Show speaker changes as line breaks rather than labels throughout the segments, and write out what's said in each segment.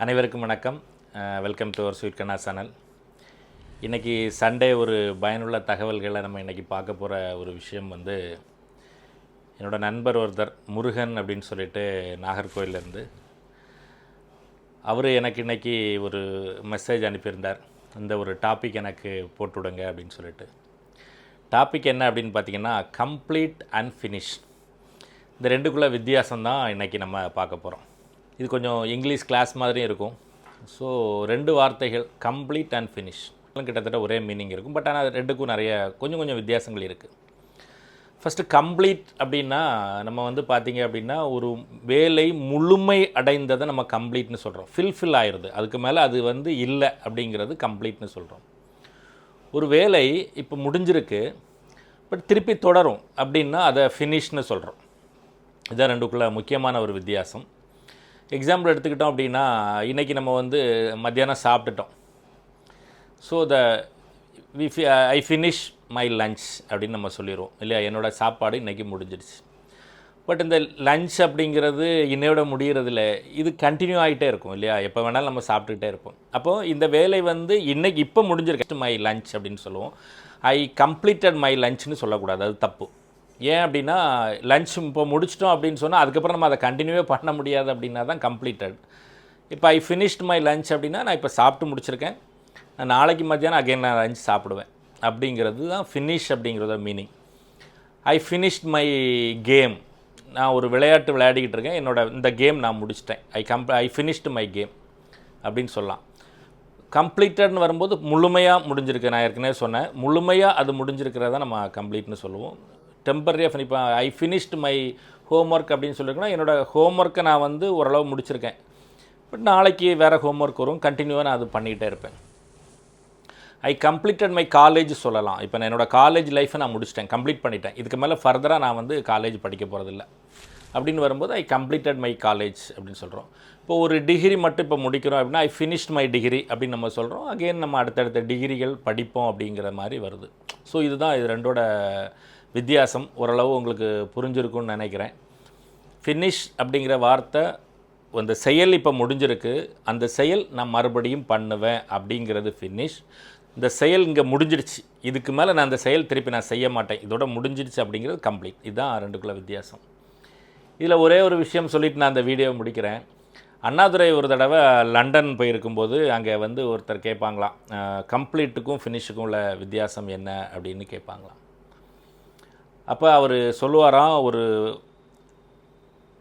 அனைவருக்கும் வணக்கம். Welcome to our sweet Kanna channel. இன்றைக்கி சண்டே ஒரு பயனுள்ள தகவல்களை நம்ம இன்றைக்கி பார்க்க போகிற ஒரு விஷயம் வந்து என்னோடய நண்பர் ஒருத்தர் முருகன் அப்படின்னு சொல்லிட்டு நாகர்கோயிலேருந்து அவர் எனக்கு இன்றைக்கி ஒரு மெசேஜ் அனுப்பியிருந்தார். இந்த ஒரு டாபிக் எனக்கு போட்டுவிடுங்க அப்படின்னு சொல்லிட்டு. டாபிக் என்ன அப்படின்னு பார்த்திங்கன்னா கம்ப்ளீட் அண்ட் ஃபினிஷ். இந்த ரெண்டுக்குள்ளே வித்தியாசம்தான் இன்றைக்கி நம்ம பார்க்க போகிறோம். இது கொஞ்சம் இங்கிலீஷ் கிளாஸ் மாதிரியும் இருக்கும். ஸோ ரெண்டு வார்த்தைகள் கம்ப்ளீட் அண்ட் ஃபினிஷ் கிட்டத்தட்ட ஒரே மீனிங் இருக்கும். பட் ஆனால் ரெண்டுக்கும் நிறைய கொஞ்சம் வித்தியாசங்கள் இருக்குது. ஃபஸ்ட்டு கம்ப்ளீட் அப்படின்னா நம்ம வந்து பார்த்திங்க அப்படின்னா ஒரு வேலை முழுமை அடைந்ததை நம்ம கம்ப்ளீட்னு சொல்கிறோம். ஃபில்ஃபில் ஆயிடுது, அதுக்கு மேலே அது வந்து இல்லை அப்படிங்கிறது கம்ப்ளீட்னு சொல்கிறோம். ஒரு வேலை இப்போ முடிஞ்சிருக்கு பட் திருப்பி தொடரும் அப்படின்னா அதை ஃபினிஷ்னு சொல்கிறோம். இதான் ரெண்டுக்குள்ளே முக்கியமான ஒரு வித்தியாசம். எக்ஸாம்பிள் எடுத்துக்கிட்டோம் அப்படின்னா இன்றைக்கி நம்ம வந்து மத்தியானம் சாப்பிட்டுட்டோம். So I finish my lunch அப்படின்னு நம்ம சொல்லிடுவோம் இல்லையா. என்னோடய சாப்பாடு இன்றைக்கி முடிஞ்சிடுச்சு. பட் இந்த லன்ச் அப்படிங்கிறது இன்னையோட முடிகிறதில்ல, இது கண்டினியூ ஆகிட்டே இருக்கும் இல்லையா. எப்போ வேணாலும் நம்ம சாப்பிட்டுக்கிட்டே இருப்போம். அப்போது இந்த வேலை வந்து இன்றைக்கி இப்போ முடிஞ்சிருக்கு மை லன்ச் அப்படின்னு சொல்லுவோம். ஐ கம்ப்ளீட்டட் மை லன்ச்னு சொல்லக்கூடாது, அது தப்பு. ஏன் அப்படின்னா லன்ச் இப்போ முடிச்சிட்டோம் அப்படின்னு சொன்னால் அதுக்கப்புறம் நம்ம அதை கண்டினியூவே பண்ண முடியாது அப்படின்னா தான் கம்ப்ளீட்டட். இப்போ ஐ ஃபினிஷ்ட் மை லன்ச் அப்படின்னா நான் இப்போ சாப்பிட்டு முடிச்சிருக்கேன், நான் நாளைக்கு மத்தியானம் அகைன் நான் லன்ச் சாப்பிடுவேன் அப்படிங்கிறது தான் ஃபினிஷ் அப்படிங்கிறத meaning. I finished my game, நான் ஒரு விளையாட்டு விளையாடிக்கிட்டு இருக்கேன், இந்த கேம் நான் முடிச்சிட்டேன். ஐ ஃபினிஷ்டு மை கேம் அப்படின்னு சொல்லலாம். கம்ப்ளீட்டட்னு வரும்போது முழுமையாக முடிஞ்சிருக்கு. நான் ஏற்கனவே சொன்னேன், முழுமையாக அது முடிஞ்சிருக்கிறத நம்ம கம்ப்ளீட்னு சொல்லுவோம். டெம்பரரியாக இப்போ ஐ ஃபினிஷ்டு மை ஹோம் ஒர்க் அப்படின்னு சொல்லியிருக்கேன்னா என்னோடய ஹோம் ஒர்க்கை நான் வந்து ஓரளவு முடிச்சிருக்கேன். பட் நாளைக்கு வேறு ஹோம் ஒர்க் வரும், கண்டினியூவாக நான் அது பண்ணிகிட்டே இருப்பேன். ஐ கம்ப்ளீட்டட் மை காலேஜ் சொல்லலாம். இப்போ நான் என்னோடய காலேஜ் லைஃப்பை நான் முடிச்சிட்டேன், கம்ப்ளீட் பண்ணிட்டேன், இதுக்கு மேலே ஃபர்தராக நான் வந்து காலேஜ் படிக்க போகிறதில்ல அப்படின்னு வரும்போது ஐ கம்ப்ளீட்டட் மை காலேஜ் அப்படின்னு சொல்கிறோம். இப்போ ஒரு டிகிரி மட்டும் இப்போ முடிக்கிறோம் அப்படின்னா ஐ ஃபினிஷ்ட் மை டிகிரி அப்படின்னு நம்ம சொல்கிறோம். அகெயின் நம்ம அடுத்தடுத்த டிகிரிகள் படிப்போம் அப்படிங்கிற மாதிரி வருது. ஸோ இதுதான் இது ரெண்டோட வித்தியாசம். ஓரளவு உங்களுக்கு புரிஞ்சிருக்குன்னு நினைக்கிறேன். ஃபினிஷ் அப்படிங்கிற வார்த்தை அந்த செயல் இப்போ முடிஞ்சிருக்கு, அந்த செயல் நான் மறுபடியும் பண்ணுவேன் அப்படிங்கிறது ஃபினிஷ். இந்த செயல் இங்கே முடிஞ்சிடுச்சு, இதுக்கு மேலே நான் அந்த செயல் திருப்பி நான் செய்ய மாட்டேன், இதோட முடிஞ்சிடுச்சு அப்படிங்கிறது கம்ப்ளீட். இதுதான் ரெண்டுக்குள்ள வித்தியாசம். இதில் ஒரே ஒரு விஷயம் சொல்லிவிட்டு நான் அந்த வீடியோவை முடிக்கிறேன். அண்ணாதுரை ஒரு தடவை லண்டன் போயிருக்கும்போது அங்கே வந்து ஒருத்தர் கேட்பாங்களாம், கம்ப்ளீட்டுக்கும் ஃபினிஷுக்கும் உள்ள வித்தியாசம் என்ன அப்படின்னு கேட்பாங்களாம். அப்போ அவர் சொல்லுவாராம், ஒரு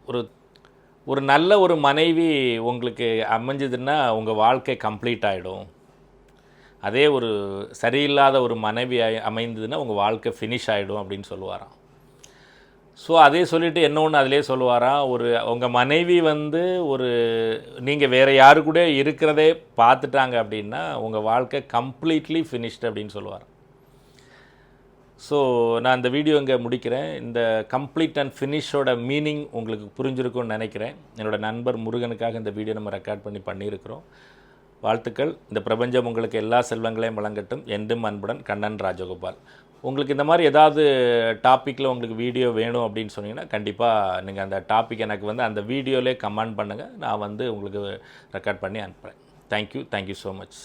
ஒரு ஒரு நல்ல ஒரு மனைவி உங்களுக்கு அமைஞ்சதுன்னா உங்கள் வாழ்க்கை கம்ப்ளீட் ஆகிடும். அதே ஒரு சரியில்லாத ஒரு மனைவி அமைந்ததுன்னா உங்கள் வாழ்க்கை ஃபினிஷ் ஆகிடும் அப்படின்னு சொல்லுவாராம். ஸோ அதே சொல்லிவிட்டு என்ன ஒன்று அதிலே சொல்லுவாராம், உங்கள் மனைவி வந்து நீங்கள் வேறு யாரு கூட இருக்கிறதே பார்த்துட்டாங்க அப்படின்னா உங்கள் வாழ்க்கை கம்ப்ளீட்லி ஃபினிஷ்டு அப்படின்னு சொல்லுவார். ஸோ நான் இந்த வீடியோ இங்கே முடிக்கிறேன். இந்த கம்ப்ளீட் அண்ட் ஃபினிஷோட மீனிங் உங்களுக்கு புரிஞ்சிருக்கும்னு நினைக்கிறேன். என்னோடய நண்பர் முருகனுக்காக இந்த வீடியோ நம்ம ரெக்கார்ட் பண்ணியிருக்கிறோம். வாழ்த்துக்கள். இந்த பிரபஞ்சம் உங்களுக்கு எல்லா செல்வங்களையும் வழங்கட்டும். என்றும் அன்புடன் கண்ணன் ராஜகோபால். உங்களுக்கு இந்த மாதிரி ஏதாவது டாப்பிக்கில் உங்களுக்கு வீடியோ வேணும் அப்படின்னு சொன்னீங்கன்னா கண்டிப்பாக நீங்கள் அந்த டாபிக் எனக்கு வந்து அந்த வீடியோவிலே கமெண்ட் பண்ணுங்கள், நான் வந்து உங்களுக்கு ரெக்கார்ட் பண்ணி அனுப்புகிறேன். Thank you so much.